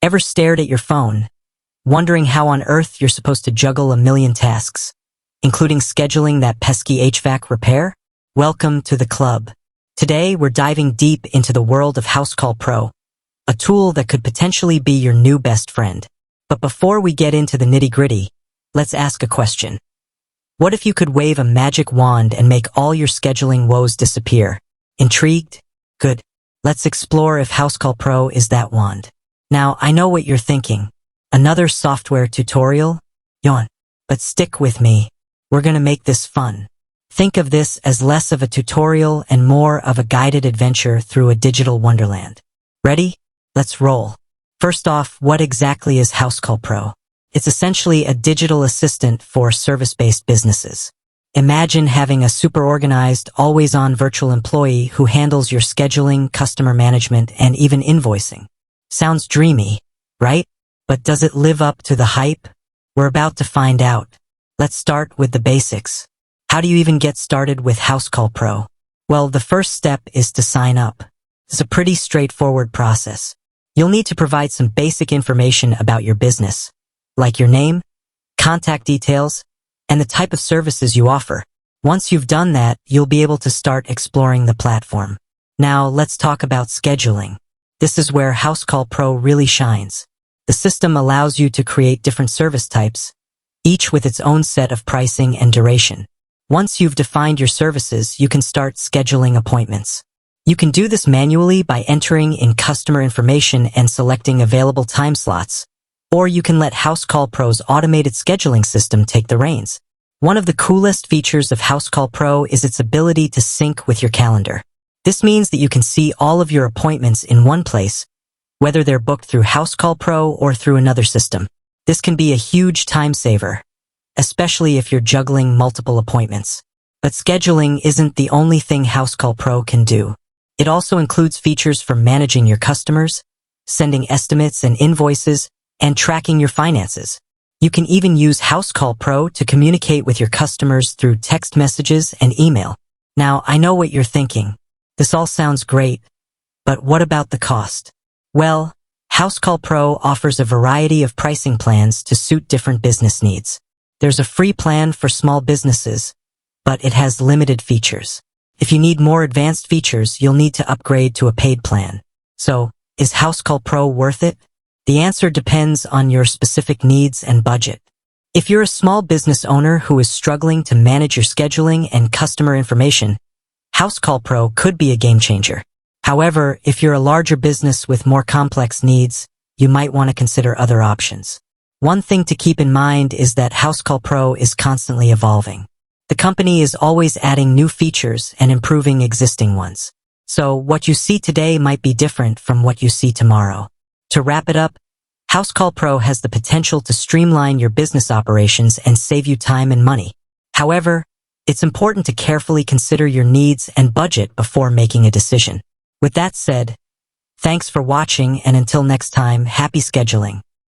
Ever stared at your phone, wondering how on earth you're supposed to juggle a million tasks, including scheduling that pesky HVAC repair? Welcome to the club. Today, we're diving deep into the world of Housecall Pro, a tool that could potentially be your new best friend. But before we get into the nitty-gritty, let's ask a question. What if you could wave a magic wand and make all your scheduling woes disappear? Intrigued? Good. Let's explore if Housecall Pro is that wand. Now, I know what you're thinking. Another software tutorial? Yawn. But stick with me. We're gonna make this fun. Think of this as less of a tutorial and more of a guided adventure through a digital wonderland. Ready? Let's roll. First off, what exactly is Housecall Pro? It's essentially a digital assistant for service-based businesses. Imagine having a super organized, always-on virtual employee who handles your scheduling, customer management, and even invoicing. Sounds dreamy, right? But does it live up to the hype? We're about to find out. Let's start with the basics. How do you even get started with Housecall Pro? Well, the first step is to sign up. It's a pretty straightforward process. You'll need to provide some basic information about your business, like your name, contact details, and the type of services you offer. Once you've done that, you'll be able to start exploring the platform. Now, let's talk about scheduling. This is where Housecall Pro really shines. The system allows you to create different service types, each with its own set of pricing and duration. Once you've defined your services, you can start scheduling appointments. You can do this manually by entering in customer information and selecting available time slots, or you can let Housecall Pro's automated scheduling system take the reins. One of the coolest features of Housecall Pro is its ability to sync with your calendar. This means that you can see all of your appointments in one place, whether they're booked through Housecall Pro or through another system. This can be a huge time saver, especially if you're juggling multiple appointments. But scheduling isn't the only thing Housecall Pro can do. It also includes features for managing your customers, sending estimates and invoices, and tracking your finances. You can even use Housecall Pro to communicate with your customers through text messages and email. Now, I know what you're thinking. This all sounds great, but what about the cost? Well, Housecall Pro offers a variety of pricing plans to suit different business needs. There's a free plan for small businesses, but it has limited features. If you need more advanced features, you'll need to upgrade to a paid plan. So, is Housecall Pro worth it? The answer depends on your specific needs and budget. If you're a small business owner who is struggling to manage your scheduling and customer information, Housecall Pro could be a game changer. However, if you're a larger business with more complex needs, you might want to consider other options. One thing to keep in mind is that Housecall Pro is constantly evolving. The company is always adding new features and improving existing ones. So what you see today might be different from what you see tomorrow. To wrap it up, Housecall Pro has the potential to streamline your business operations and save you time and money. However, it's important to carefully consider your needs and budget before making a decision. With that said, thanks for watching, and until next time, happy scheduling.